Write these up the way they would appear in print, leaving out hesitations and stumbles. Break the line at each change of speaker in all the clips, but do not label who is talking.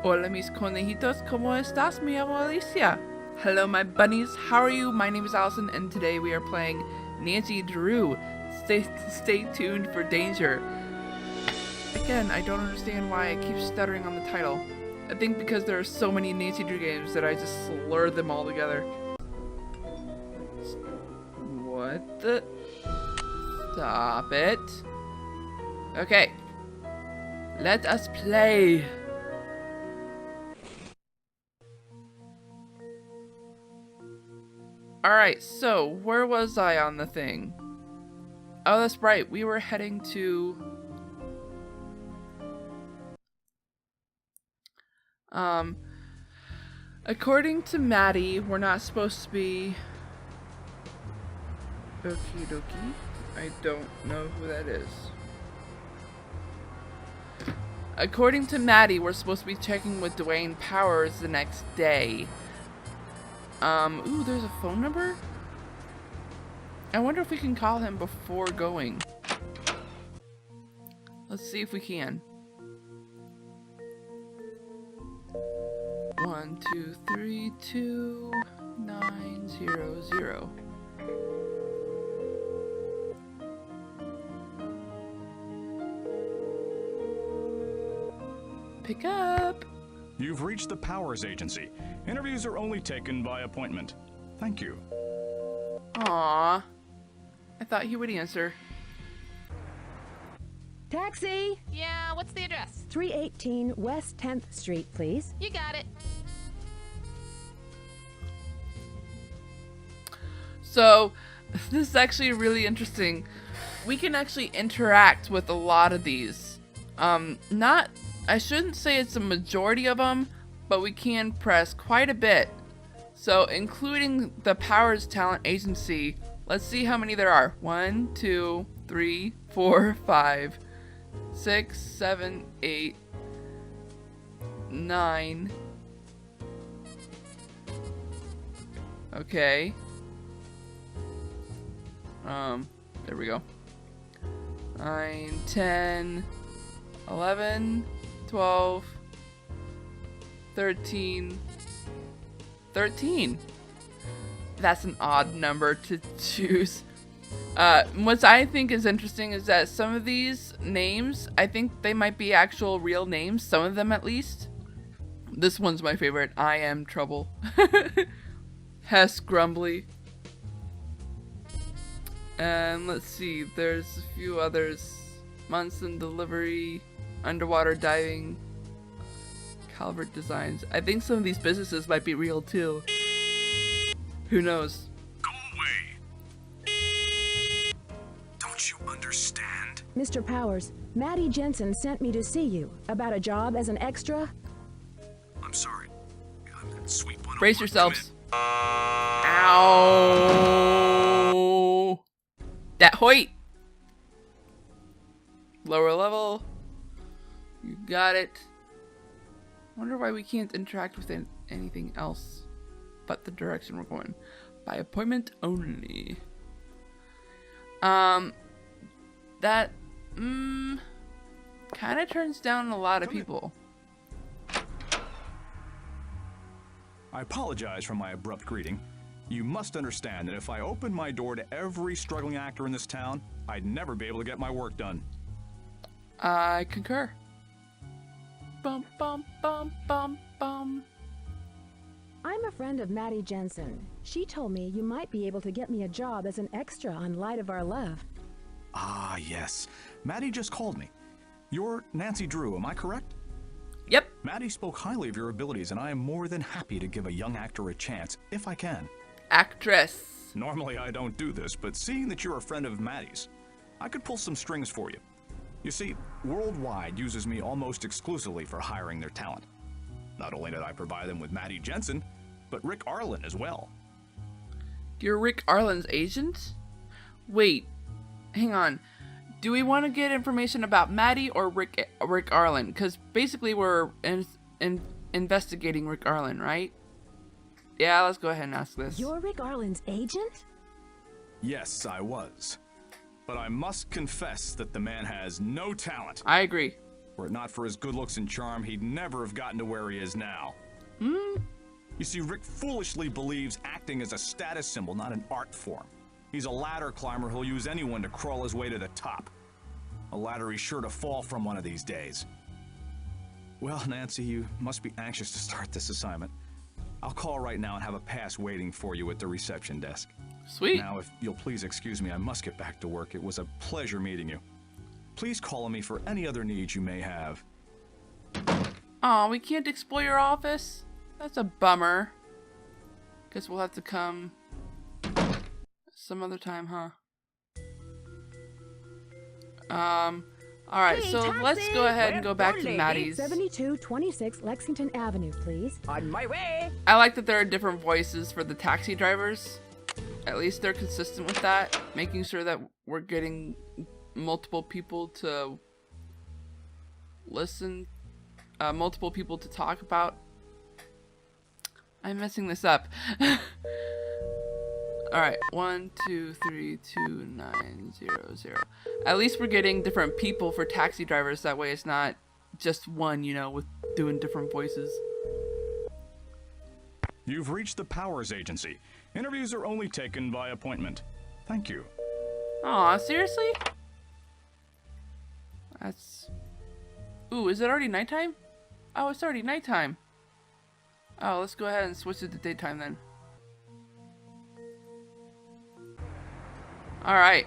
Hola mis conejitos, ¿cómo estás? Me llamo Alicia. Hello my bunnies, how are you? My name is Allison and today we are playing Nancy Drew. Stay tuned for danger. Again, I don't understand why I keep stuttering on the title. I think because there are so many Nancy Drew games that I just slur them all together. What the? Stop it. Okay. Let us play. Alright, so where was I on the thing? Oh, that's right. We were heading to... according to Maddie, we're not supposed to be... Okie dokie. I don't know who that is. According to Maddie, we're supposed to be checking with Dwayne Powers the next day. Ooh, there's a phone number? I wonder if we can call him before going. Let's see if we can. 1 2 3 2 9 0 0. Pick up.
You've reached the Powers Agency. Interviews are only taken by appointment. Thank you.
Aww. I thought he would answer.
Taxi!
Yeah, what's the address?
318 West 10th Street, please.
You got it.
So, this is actually really interesting. We can actually interact with a lot of these. I shouldn't say it's a majority of them, but we can press quite a bit. So, including the Powers Talent Agency, let's see how many there are. 1, 2, 3, 4, 5, 6, 7, 8, 9. Okay. There we go. 9, 10, 11, 12, 13. 13. That's an odd number to choose. What I think is interesting is that some of these names, I think they might be actual real names, some of them at least. This one's my favorite. I am Trouble. Hess Grumbly. And let's see, there's a few others. Munson Delivery, Underwater Diving, Calvert Designs. I think some of these businesses might be real too. Who knows?
Go away! Don't you understand?
Mr. Powers, Maddie Jensen sent me to see you about a job as an extra.
I'm sorry. Sweet one.
Brace yourselves. Ow! That Hoyt! Lower level. You got it. Wonder why we can't interact with anything else but the direction we're going. By appointment only. That kind of turns down a lot of people.
I apologize for my abrupt greeting. You must understand that if I opened my door to every struggling actor in this town, I'd never be able to get my work done.
I concur. Bum bum bum bum bum.
I'm a friend of Maddie Jensen. She told me you might be able to get me a job as an extra on Light of Our Love.
Ah, yes. Maddie just called me. You're Nancy Drew, am I correct?
Yep.
Maddie spoke highly of your abilities, and I am more than happy to give a young actor a chance, if I can.
Actress.
Normally I don't do this, but seeing that you're a friend of Maddie's, I could pull some strings for you. You see, Worldwide uses me almost exclusively for hiring their talent. Not only did I provide them with Maddie Jensen, but Rick Arlen as well.
You're Rick Arlen's agent? Wait, hang on. Do we want to get information about Maddie or Rick Arlen? Because basically we're investigating Rick Arlen, right? Yeah, let's go ahead and ask this.
You're Rick Arlen's agent?
Yes, I was. But I must confess that the man has no talent.
I agree.
Were it not for his good looks and charm, he'd never have gotten to where he is now. You see, Rick foolishly believes acting is a status symbol, not an art form. He's a ladder climber who'll use anyone to crawl his way to the top. A ladder he's sure to fall from one of these days. Well, Nancy, you must be anxious to start this assignment. I'll call right now and have a pass waiting for you at the reception desk.
Sweet.
Now, if you'll please excuse me, I must get back to work. It was a pleasure meeting you. Please call on me for any other needs you may have.
Aw, we can't explore your office? That's a bummer. Guess we'll have to come some other time, huh? Alright,
Hey,
so
taxi!
let's go ahead and go back to
Where
Maddie's.
7226 Lexington Avenue, please.
On my way.
I like that there are different voices for the taxi drivers. At least they're consistent with that, making sure that we're getting multiple people to listen, multiple people to talk about. I'm messing this up. Alright, 1, 2, 3, 2, 9, 0, 0. At least we're getting different people for taxi drivers. That way it's not just one, you know, with doing different voices.
You've reached the Powers Agency. Interviews are only taken by appointment. Thank you.
Aw, seriously? That's... Ooh, is it already nighttime? Oh, it's already nighttime. Oh, let's go ahead and switch it to daytime then. Alright.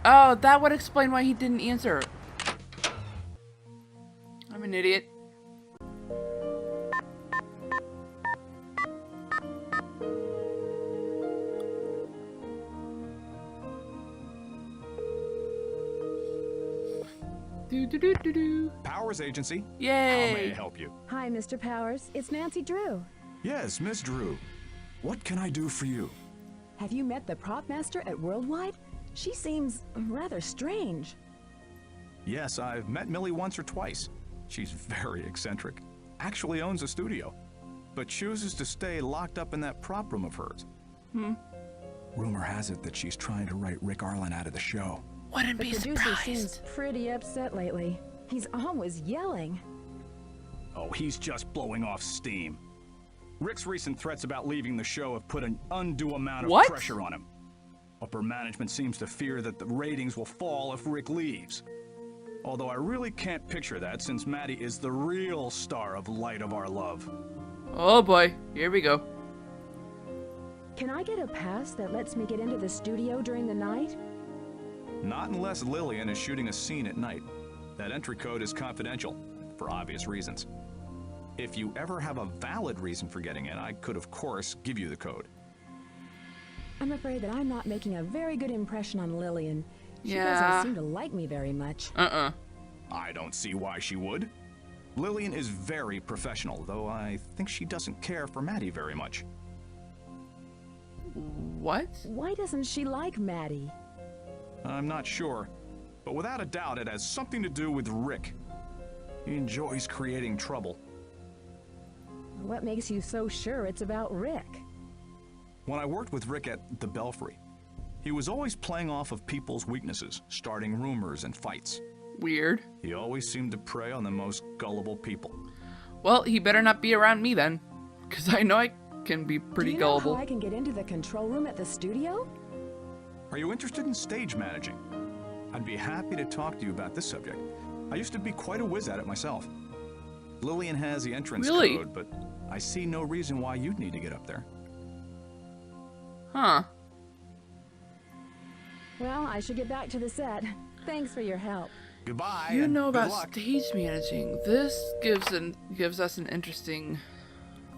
Oh, that would explain why he didn't answer. I'm an idiot. Do.
Powers Agency.
Yay!
How may I help you?
Hi, Mr. Powers. It's Nancy Drew.
Yes, Miss Drew. What can I do for you?
Have you met the prop master at Worldwide? She seems rather strange.
Yes, I've met Millie once or twice. She's very eccentric. Actually owns a studio, but chooses to stay locked up in that prop room of hers. Rumor has it that she's trying to write Rick Arlen out of the show.
Wouldn't
The
be
producer
surprised.
seems pretty upset lately. He's always yelling.
Oh, he's just blowing off steam. Rick's recent threats about leaving the show have put an undue amount of
What?
pressure on him. Upper management seems to fear that the ratings will fall if Rick leaves. Although I really can't picture that since Maddie is the real star of Light of Our Love.
Oh boy, here we go.
Can I get a pass that lets me get into the studio during the night?
Not unless Lillian is shooting a scene at night. That entry code is confidential, for obvious reasons. If you ever have a valid reason for getting in, I could, of course, give you the code.
I'm afraid that I'm not making a very good impression on Lillian. She
Yeah.
doesn't seem to like me very much.
I don't see why she would. Lillian is very professional, though I think she doesn't care for Maddie very much.
What?
Why doesn't she like Maddie?
I'm not sure, but without a doubt it has something to do with Rick. He enjoys creating trouble.
What makes you so sure it's about Rick?
When I worked with Rick at the Belfry, he was always playing off of people's weaknesses, starting rumors and fights.
Weird.
He always seemed to prey on the most gullible people.
Well, he better not be around me then, because I know I can be pretty
Do you know
gullible.
how I can get into the control room at the studio?
Are you interested in stage managing? I'd be happy to talk to you about this subject. I used to be quite a whiz at it myself. Lillian has the entrance
Really?
code, but I see no reason why you'd need to get up there.
Huh.
Well, I should get back to the set. Thanks for your help.
Goodbye.
You
and
know
good
about
luck.
stage managing. This gives us an interesting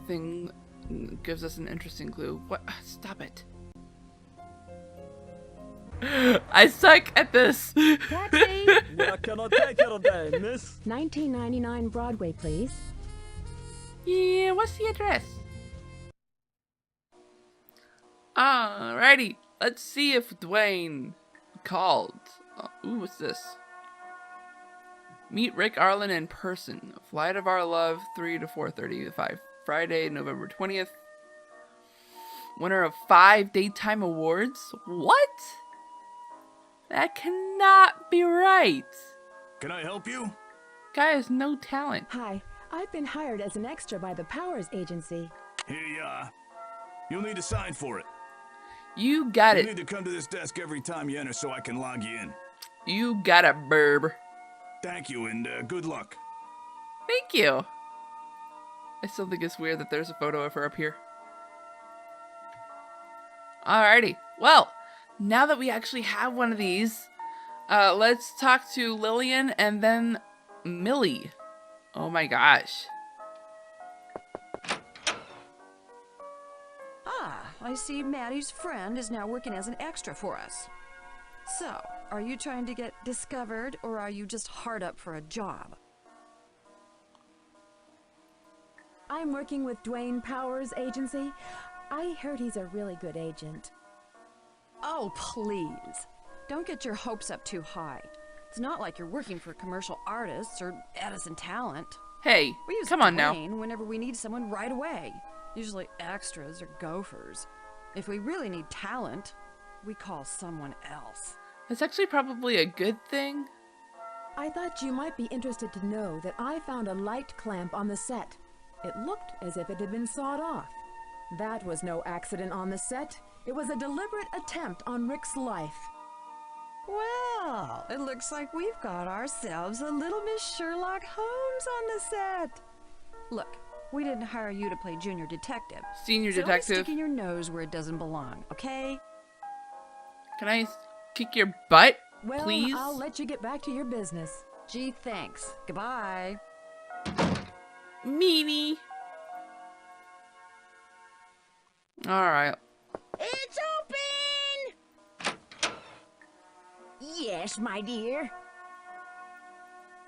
thing. Gives us an interesting clue. What? Stop it. I suck at this.
Taxi!
Where can I take you today, miss?
1999 Broadway, please.
Yeah, what's the address? Alrighty, let's see if Dwayne called. Ooh, what's this? Meet Rick Arlen in person. Flight of Our Love, 3 to 4:35. Friday, November 20th. Winner of 5 daytime awards? What? That cannot be right.
Can I help you?
Guy has no talent.
Hi, I've been hired as an extra by the Powers Agency.
Here you are. You'll need to sign for it.
You got
You'll
it.
need to come to this desk every time you enter so I can log you in.
You got it, burb.
Thank you, and good luck.
Thank you. I still think it's weird that there's a photo of her up here. Alrighty. Well, now that we actually have one of these, let's talk to Lillian and then Millie. Oh my gosh.
Ah, I see Maddie's friend is now working as an extra for us. So, are you trying to get discovered, or are you just hard up for a job?
I'm working with Dwayne Powers Agency. I heard he's a really good agent.
Oh, please. Don't get your hopes up too high. It's not like you're working for commercial artists or Edison Talent.
Hey,
We use
come on now.
Dwayne whenever we need someone right away. Usually extras or gophers. If we really need talent, we call someone else.
That's actually probably a good thing.
I thought you might be interested to know that I found a light clamp on the set. It looked as if it had been sawed off. That was no accident on the set. It was a deliberate attempt on Rick's life.
Well, it looks like we've got ourselves a little Miss Sherlock Holmes on the set. Look, we didn't hire you to play junior detective.
Senior
So
detective.
don't be sticking your nose where it doesn't belong, okay?
Can I kick your butt,
Well,
please?
I'll let you get back to your business.
Gee, thanks. Goodbye.
Meanie. Alright.
It's open! Yes, my dear.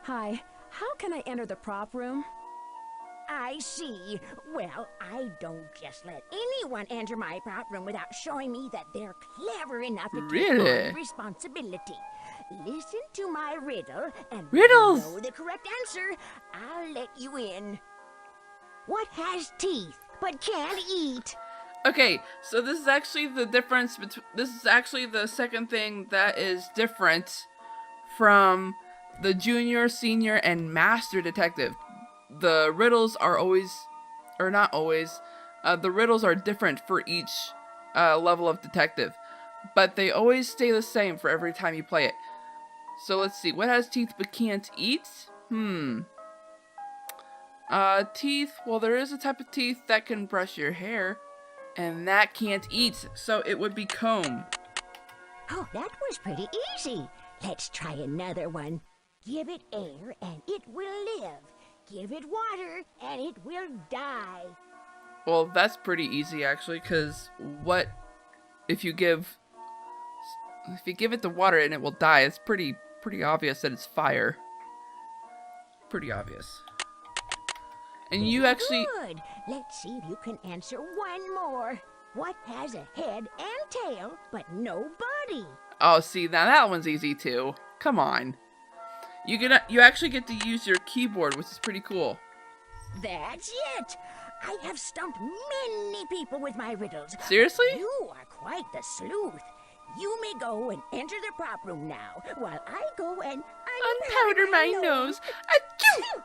Hi, how can I enter the prop room?
I see. Well, I don't just let anyone enter my prop room without showing me that they're clever enough to take
Really?
on responsibility. Listen to my riddle, and
Riddles!
when you know the correct answer, I'll let you in. What has teeth but can't eat?
Okay, so this is actually the difference between. This is actually the second thing that is different from the junior, senior, and master detective. The riddles are always, or not always, the riddles are different for each level of detective, but they always stay the same for every time you play it. So let's see, what has teeth but can't eat? Teeth, well, there is a type of teeth that can brush your hair, and that can't eat, so it would be comb.
Oh, that was pretty easy. Let's try another one. Give it air and it will live. Give it water and it will die.
Well, that's pretty easy, actually, because what if you give it the water and it will die? It's pretty obvious that it's fire. Pretty obvious. And you actually...
Good. Let's see if you can answer one more. What has a head and tail but no body?
Oh, see, now that one's easy, too. Come on. You actually get to use your keyboard, which is pretty cool.
That's it. I have stumped many people with my riddles.
Seriously?
You are quite the sleuth. You may go and enter the prop room now, while I go and
Unpowder my nose. Achoo!